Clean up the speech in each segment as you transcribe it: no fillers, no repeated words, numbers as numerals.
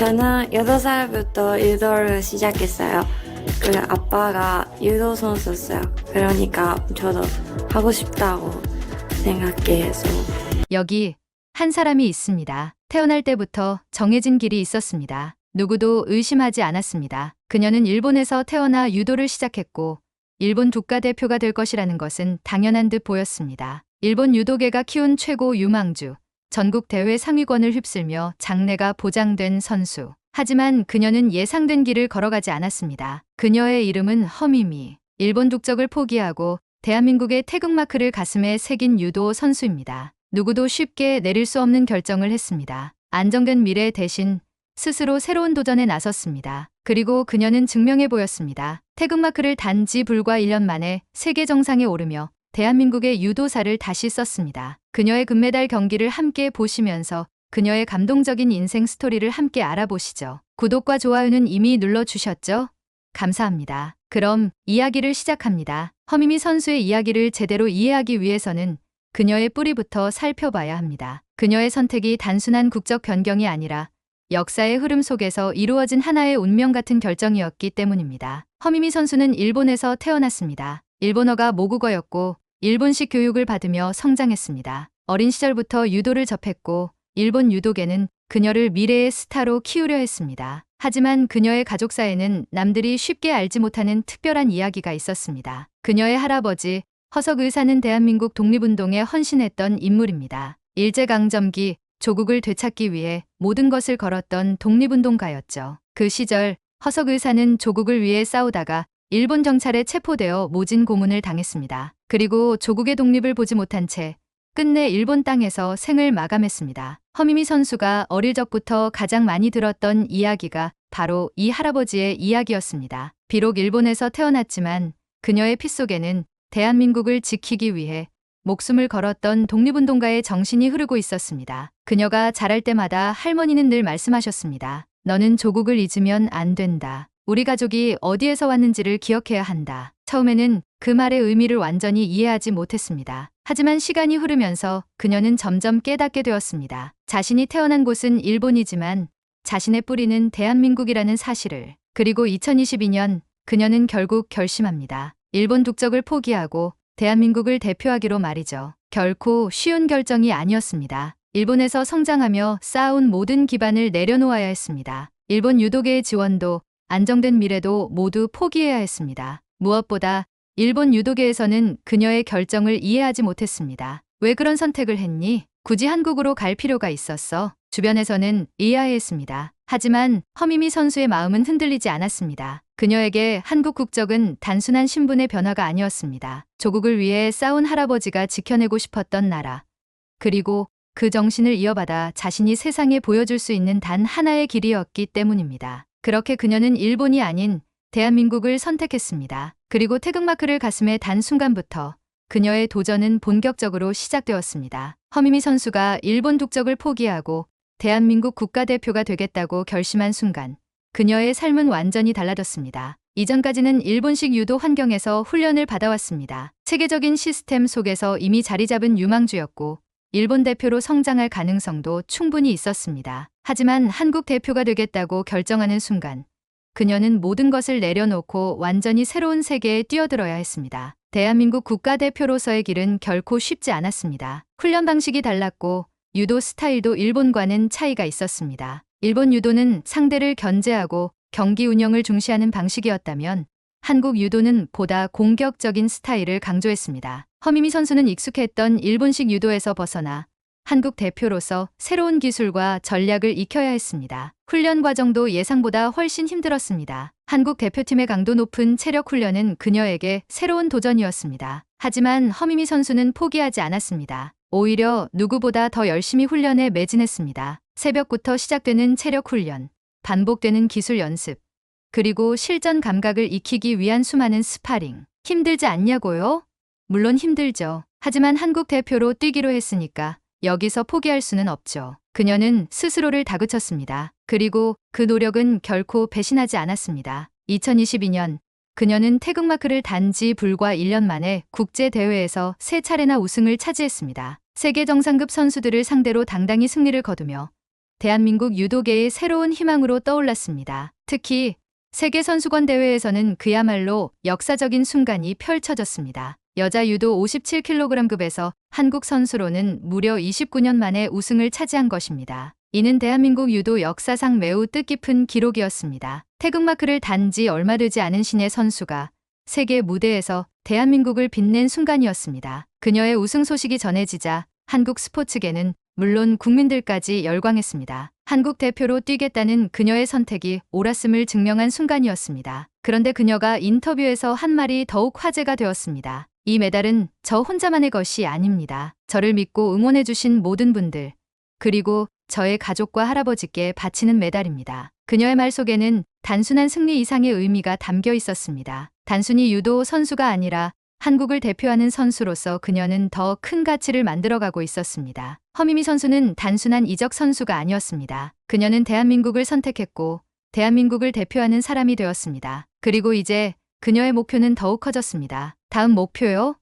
저는 8살부터 유도를 시작했어요. 그리고 아빠가 유도 선수였어요. 그러니까 저도 하고 싶다고 생각해서. 여기 한 사람이 있습니다. 태어날 때부터 정해진 길이 있었습니다. 누구도 의심하지 않았습니다. 그녀는 일본에서 태어나 유도를 시작했고 일본 국가대표가 될 것이라는 것은 당연한 듯 보였습니다. 일본 유도계가 키운 최고 유망주, 전국 대회 상위권을 휩쓸며 장래가 보장된 선수. 하지만 그녀는 예상된 길을 걸어가지 않았습니다. 그녀의 이름은 허미미. 일본 국적을 포기하고 대한민국의 태극마크를 가슴에 새긴 유도 선수입니다. 누구도 쉽게 내릴 수 없는 결정을 했습니다. 안정된 미래 대신 스스로 새로운 도전에 나섰습니다. 그리고 그녀는 증명해 보였습니다. 태극마크를 단지 불과 1년 만에 세계 정상에 오르며 대한민국의 유도사를 다시 썼습니다. 그녀의 금메달 경기를 함께 보시면서 그녀의 감동적인 인생 스토리를 함께 알아보시죠. 구독과 좋아요는 이미 눌러주셨죠? 감사합니다. 그럼 이야기를 시작합니다. 허미미 선수의 이야기를 제대로 이해하기 위해서는 그녀의 뿌리부터 살펴봐야 합니다. 그녀의 선택이 단순한 국적 변경이 아니라 역사의 흐름 속에서 이루어진 하나의 운명 같은 결정이었기 때문입니다. 허미미 선수는 일본에서 태어났습니다. 일본어가 모국어였고 일본식 교육을 받으며 성장했습니다. 어린 시절부터 유도를 접했고 일본 유도계는 그녀를 미래의 스타로 키우려 했습니다. 하지만 그녀의 가족사에는 남들이 쉽게 알지 못하는 특별한 이야기가 있었습니다. 그녀의 할아버지 허석 의사는 대한민국 독립운동에 헌신했던 인물입니다. 일제강점기 조국을 되찾기 위해 모든 것을 걸었던 독립운동가였죠. 그 시절 허석 의사는 조국을 위해 싸우다가 일본 경찰에 체포되어 모진 고문을 당했습니다. 그리고 조국의 독립을 보지 못한 채 끝내 일본 땅에서 생을 마감했습니다. 허미미 선수가 어릴 적부터 가장 많이 들었던 이야기가 바로 이 할아버지의 이야기였습니다. 비록 일본에서 태어났지만 그녀의 피 속에는 대한민국을 지키기 위해 목숨을 걸었던 독립운동가의 정신이 흐르고 있었습니다. 그녀가 자랄 때마다 할머니는 늘 말씀하셨습니다. 너는 조국을 잊으면 안 된다. 우리 가족이 어디에서 왔는지를 기억해야 한다. 처음에는 그 말의 의미를 완전히 이해하지 못했습니다. 하지만 시간이 흐르면서 그녀는 점점 깨닫게 되었습니다. 자신이 태어난 곳은 일본이지만 자신의 뿌리는 대한민국이라는 사실을. 그리고 2022년 그녀는 결국 결심합니다. 일본 국적을 포기하고 대한민국을 대표하기로 말이죠. 결코 쉬운 결정이 아니었습니다. 일본에서 성장하며 쌓아온 모든 기반을 내려놓아야 했습니다. 일본 유도계의 지원도 안정된 미래도 모두 포기해야 했습니다. 무엇보다 일본 유도계에서는 그녀의 결정을 이해하지 못했습니다. 왜 그런 선택을 했니? 굳이 한국으로 갈 필요가 있었어? 주변에서는 의아해했습니다. 하지만 허미미 선수의 마음은 흔들리지 않았습니다. 그녀에게 한국 국적은 단순한 신분의 변화가 아니었습니다. 조국을 위해 싸운 할아버지가 지켜내고 싶었던 나라. 그리고 그 정신을 이어받아 자신이 세상에 보여줄 수 있는 단 하나의 길이었기 때문입니다. 그렇게 그녀는 일본이 아닌 대한민국을 선택했습니다. 그리고 태극마크를 가슴에 단 순간부터 그녀의 도전은 본격적으로 시작되었습니다. 허미미 선수가 일본 국적을 포기하고 대한민국 국가대표가 되겠다고 결심한 순간 그녀의 삶은 완전히 달라졌습니다. 이전까지는 일본식 유도 환경에서 훈련을 받아왔습니다. 체계적인 시스템 속에서 이미 자리 잡은 유망주였고 일본 대표로 성장할 가능성도 충분히 있었습니다. 하지만 한국 대표가 되겠다고 결정하는 순간 그녀는 모든 것을 내려놓고 완전히 새로운 세계에 뛰어들어야 했습니다. 대한민국 국가대표로서의 길은 결코 쉽지 않았습니다. 훈련 방식이 달랐고 유도 스타일도 일본과는 차이가 있었습니다. 일본 유도는 상대를 견제하고 경기 운영을 중시하는 방식이었다면 한국 유도는 보다 공격적인 스타일을 강조했습니다. 허미미 선수는 익숙했던 일본식 유도에서 벗어나 한국 대표로서 새로운 기술과 전략을 익혀야 했습니다. 훈련 과정도 예상보다 훨씬 힘들었습니다. 한국 대표팀의 강도 높은 체력 훈련은 그녀에게 새로운 도전이었습니다. 하지만 허미미 선수는 포기하지 않았습니다. 오히려 누구보다 더 열심히 훈련에 매진했습니다. 새벽부터 시작되는 체력 훈련, 반복되는 기술 연습, 그리고 실전 감각을 익히기 위한 수많은 스파링. 힘들지 않냐고요? 물론 힘들죠. 하지만 한국 대표로 뛰기로 했으니까 여기서 포기할 수는 없죠. 그녀는 스스로를 다그쳤습니다. 그리고 그 노력은 결코 배신하지 않았습니다. 2022년 그녀는 태극마크를 단지 불과 1년 만에 국제대회에서 3차례나 우승을 차지했습니다. 세계 정상급 선수들을 상대로 당당히 승리를 거두며 대한민국 유도계의 새로운 희망으로 떠올랐습니다. 특히 세계선수권 대회에서는 그야말로 역사적인 순간이 펼쳐졌습니다. 여자 유도 57kg급에서 한국 선수로는 무려 29년 만에 우승을 차지한 것입니다. 이는 대한민국 유도 역사상 매우 뜻깊은 기록이었습니다. 태극마크를 단 지 얼마 되지 않은 신예 선수가 세계 무대에서 대한민국을 빛낸 순간이었습니다. 그녀의 우승 소식이 전해지자 한국 스포츠계는 물론 국민들까지 열광했습니다. 한국 대표로 뛰겠다는 그녀의 선택이 옳았음을 증명한 순간이었습니다. 그런데 그녀가 인터뷰에서 한 말이 더욱 화제가 되었습니다. 이 메달은 저 혼자만의 것이 아닙니다. 저를 믿고 응원해주신 모든 분들, 그리고 저의 가족과 할아버지께 바치는 메달입니다. 그녀의 말 속에는 단순한 승리 이상의 의미가 담겨 있었습니다. 단순히 유도 선수가 아니라 한국을 대표하는 선수로서 그녀는 더 큰 가치를 만들어가고 있었습니다. 허미미 선수는 단순한 이적 선수가 아니었습니다. 그녀는 대한민국을 선택했고 대한민국을 대표하는 사람이 되었습니다. 그리고 이제 그녀의 목표는 더욱 커졌습니다. 다음 목표요?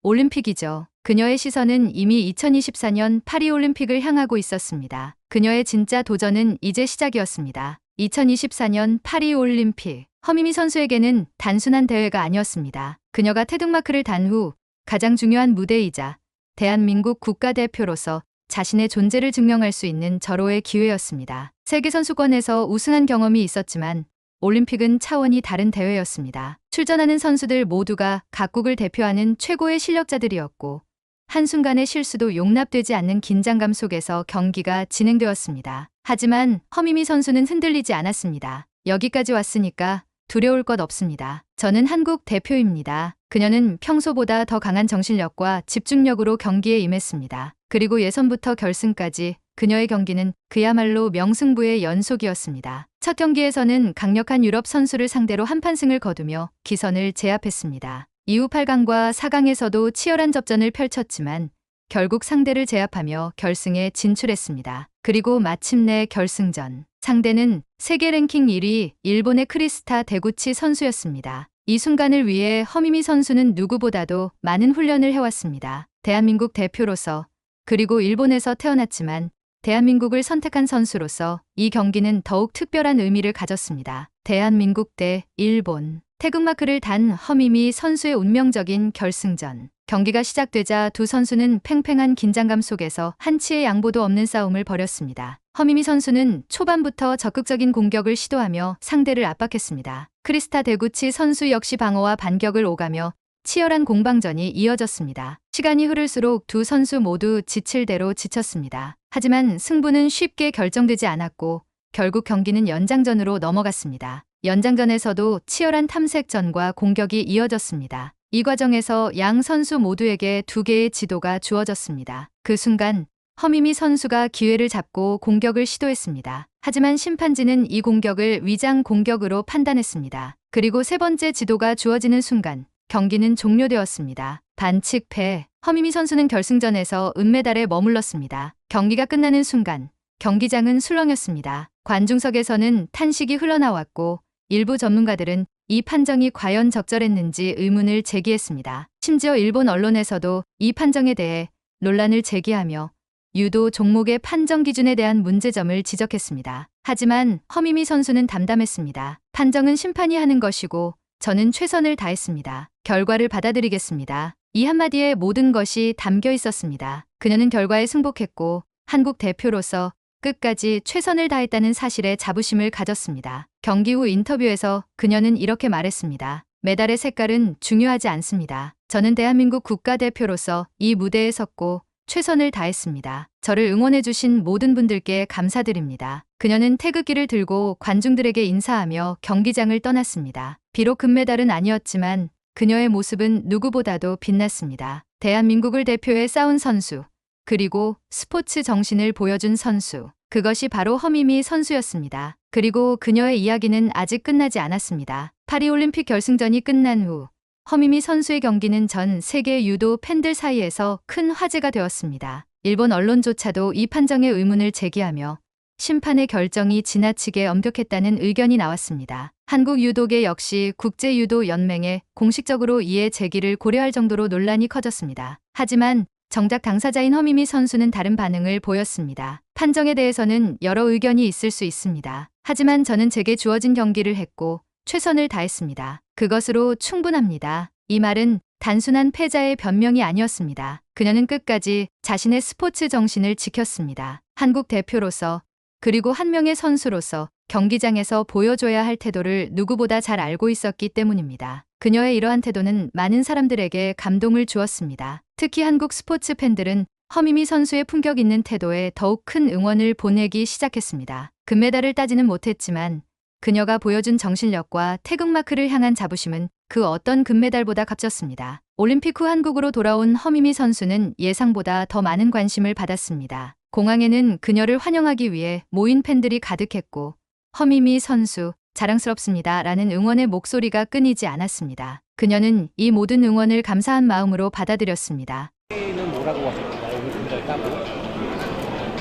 올림픽이죠. 그녀의 시선은 이미 2024년 파리올림픽을 향하고 있었습니다. 그녀의 진짜 도전은 이제 시작이었습니다. 2024년 파리올림픽. 허미미 선수에게는 단순한 대회가 아니었습니다. 그녀가 태극마크를 단 후 가장 중요한 무대이자 대한민국 국가대표로서 자신의 존재를 증명할 수 있는 절호의 기회였습니다. 세계선수권에서 우승한 경험이 있었지만 올림픽은 차원이 다른 대회였습니다. 출전하는 선수들 모두가 각국을 대표하는 최고의 실력자들이었고 한순간의 실수도 용납되지 않는 긴장감 속에서 경기가 진행되었습니다. 하지만 허미미 선수는 흔들리지 않았습니다. 여기까지 왔으니까 두려울 것 없습니다. 저는 한국 대표입니다. 그녀는 평소보다 더 강한 정신력과 집중력으로 경기에 임했습니다. 그리고 예선부터 결승까지 그녀의 경기는 그야말로 명승부의 연속이었습니다. 첫 경기에서는 강력한 유럽 선수를 상대로 한판승을 거두며 기선을 제압했습니다. 이후 8강과 4강에서도 치열한 접전을 펼쳤지만 결국 상대를 제압하며 결승에 진출했습니다. 그리고 마침내 결승전. 상대는 세계 랭킹 1위 일본의 크리스타 데구치 선수였습니다. 이 순간을 위해 허미미 선수는 누구보다도 많은 훈련을 해왔습니다. 대한민국 대표로서 그리고 일본에서 태어났지만 대한민국을 선택한 선수로서 이 경기는 더욱 특별한 의미를 가졌습니다. 대한민국 대 일본. 태극마크를 단 허미미 선수의 운명적인 결승전. 경기가 시작되자 두 선수는 팽팽한 긴장감 속에서 한치의 양보도 없는 싸움을 벌였습니다. 허미미 선수는 초반부터 적극적인 공격을 시도하며 상대를 압박했습니다. 크리스타 데구치 선수 역시 방어와 반격을 오가며 치열한 공방전이 이어졌습니다. 시간이 흐를수록 두 선수 모두 지칠 대로 지쳤습니다. 하지만 승부는 쉽게 결정되지 않았고 결국 경기는 연장전으로 넘어갔습니다. 연장전에서도 치열한 탐색전과 공격이 이어졌습니다. 이 과정에서 양 선수 모두에게 2개의 지도가 주어졌습니다. 그 순간 허미미 선수가 기회를 잡고 공격을 시도했습니다. 하지만 심판진은 이 공격을 위장 공격으로 판단했습니다. 그리고 세 번째 지도가 주어지는 순간 경기는 종료되었습니다. 반칙 패. 허미미 선수는 결승전에서 은메달에 머물렀습니다. 경기가 끝나는 순간 경기장은 술렁였습니다. 관중석에서는 탄식이 흘러나왔고 일부 전문가들은 이 판정이 과연 적절했는지 의문을 제기했습니다. 심지어 일본 언론에서도 이 판정에 대해 논란을 제기하며 유도 종목의 판정 기준에 대한 문제점을 지적했습니다. 하지만 허미미 선수는 담담했습니다. 판정은 심판이 하는 것이고 저는 최선을 다했습니다. 결과를 받아들이겠습니다. 이 한마디에 모든 것이 담겨 있었습니다. 그녀는 결과에 승복했고 한국 대표로서 끝까지 최선을 다했다는 사실에 자부심을 가졌습니다. 경기 후 인터뷰에서 그녀는 이렇게 말했습니다. 메달의 색깔은 중요하지 않습니다. 저는 대한민국 국가대표로서 이 무대에 섰고 최선을 다했습니다. 저를 응원해주신 모든 분들께 감사드립니다. 그녀는 태극기를 들고 관중들에게 인사하며 경기장을 떠났습니다. 비록 금메달은 아니었지만 그녀의 모습은 누구보다도 빛났습니다. 대한민국을 대표해 싸운 선수, 그리고 스포츠 정신을 보여준 선수. 그것이 바로 허미미 선수였습니다. 그리고 그녀의 이야기는 아직 끝나지 않았습니다. 파리올림픽 결승전이 끝난 후 허미미 선수의 경기는 전 세계 유도 팬들 사이에서 큰 화제가 되었습니다. 일본 언론조차도 이 판정에 의문을 제기하며 심판의 결정이 지나치게 엄격했다는 의견이 나왔습니다. 한국 유도계 역시 국제유도연맹에 공식적으로 이의 제기를 고려할 정도로 논란이 커졌습니다. 하지만 정작 당사자인 허미미 선수는 다른 반응을 보였습니다. 판정에 대해서는 여러 의견이 있을 수 있습니다. 하지만 저는 제게 주어진 경기를 했고 최선을 다했습니다. 그것으로 충분합니다. 이 말은 단순한 패자의 변명이 아니었습니다. 그녀는 끝까지 자신의 스포츠 정신을 지켰습니다. 한국 대표로서 그리고 한 명의 선수로서 경기장에서 보여줘야 할 태도를 누구보다 잘 알고 있었기 때문입니다. 그녀의 이러한 태도는 많은 사람들에게 감동을 주었습니다. 특히 한국 스포츠 팬들은 허미미 선수의 품격 있는 태도에 더욱 큰 응원을 보내기 시작했습니다. 금메달을 따지는 못했지만 그녀가 보여준 정신력과 태극마크를 향한 자부심은 그 어떤 금메달보다 값졌습니다. 올림픽 후 한국으로 돌아온 허미미 선수는 예상보다 더 많은 관심을 받았습니다. 공항에는 그녀를 환영하기 위해 모인 팬들이 가득했고 허미미 선수 자랑스럽습니다 라는 응원의 목소리가 끊이지 않았습니다. 그녀는 이 모든 응원을 감사한 마음으로 받아들였습니다. 는 뭐라고 하셨나요? 오늘 금메달 따고?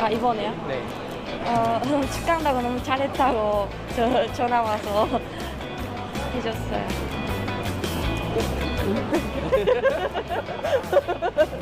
아, 이번에요? 네. 축구한다고 너무 잘했다고 전화 와서 해줬어요.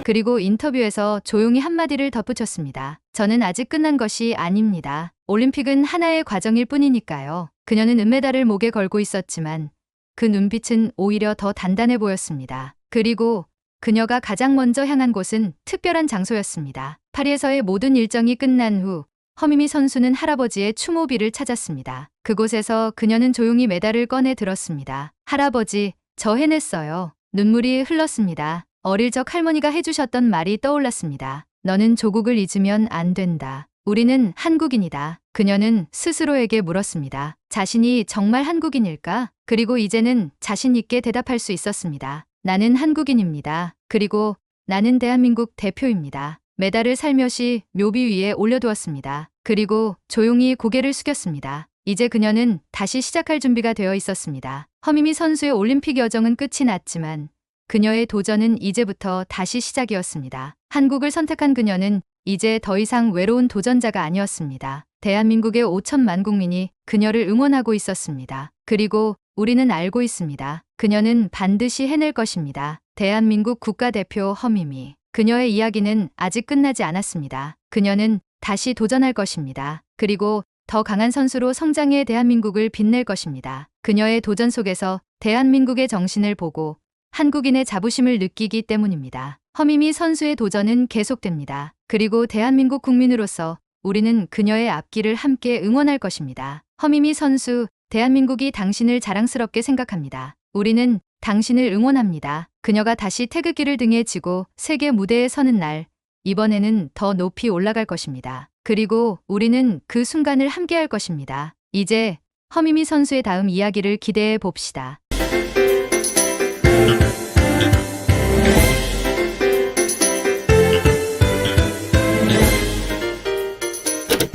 그리고 인터뷰에서 조용히 한마디를 덧붙였습니다. 저는 아직 끝난 것이 아닙니다. 올림픽은 하나의 과정일 뿐이니까요. 그녀는 은메달을 목에 걸고 있었지만 그 눈빛은 오히려 더 단단해 보였습니다. 그리고 그녀가 가장 먼저 향한 곳은 특별한 장소였습니다. 파리에서의 모든 일정이 끝난 후 허미미 선수는 할아버지의 추모비를 찾았습니다. 그곳에서 그녀는 조용히 메달을 꺼내 들었습니다. 할아버지, 저 해냈어요. 눈물이 흘렀습니다. 어릴 적 할머니가 해주셨던 말이 떠올랐습니다. 너는 조국을 잊으면 안 된다. 우리는 한국인이다. 그녀는 스스로에게 물었습니다. 자신이 정말 한국인일까? 그리고 이제는 자신 있게 대답할 수 있었습니다. 나는 한국인입니다. 그리고 나는 대한민국 대표입니다. 메달을 살며시 묘비 위에 올려두었습니다. 그리고 조용히 고개를 숙였습니다. 이제 그녀는 다시 시작할 준비가 되어 있었습니다. 허미미 선수의 올림픽 여정은 끝이 났지만 그녀의 도전은 이제부터 다시 시작이었습니다. 한국을 선택한 그녀는 이제 더 이상 외로운 도전자가 아니었습니다. 대한민국의 5천만 국민이 그녀를 응원하고 있었습니다. 그리고 우리는 알고 있습니다. 그녀는 반드시 해낼 것입니다. 대한민국 국가대표 허미미. 그녀의 이야기는 아직 끝나지 않았습니다. 그녀는 다시 도전할 것입니다. 그리고 더 강한 선수로 성장해 대한민국을 빛낼 것입니다. 그녀의 도전 속에서 대한민국의 정신을 보고 한국인의 자부심을 느끼기 때문입니다. 허미미 선수의 도전은 계속됩니다. 그리고 대한민국 국민으로서 우리는 그녀의 앞길을 함께 응원할 것입니다. 허미미 선수, 대한민국이 당신을 자랑스럽게 생각합니다. 우리는 당신을 응원합니다. 그녀가 다시 태극기를 등에 지고 세계 무대에 서는 날, 이번에는 더 높이 올라갈 것입니다. 그리고 우리는 그 순간을 함께할 것입니다. 이제 허미미 선수의 다음 이야기를 기대해 봅시다.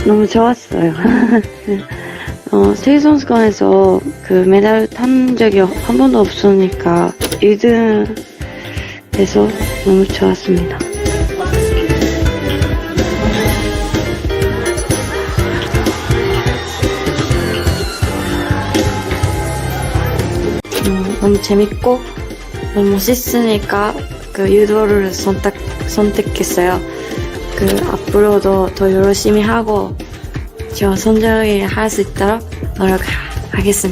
너무 좋았어요. 세계 선수권에서 그 메달 탄 적이 한 번도 없으니까 1등에서 너무 좋았습니다. 너무 재밌고 너무 멋있으니까 그 유도를 선택했어요. 그 앞으로도 더 열심히 하고 저 선정을 할 수 있도록 노력하겠습니다.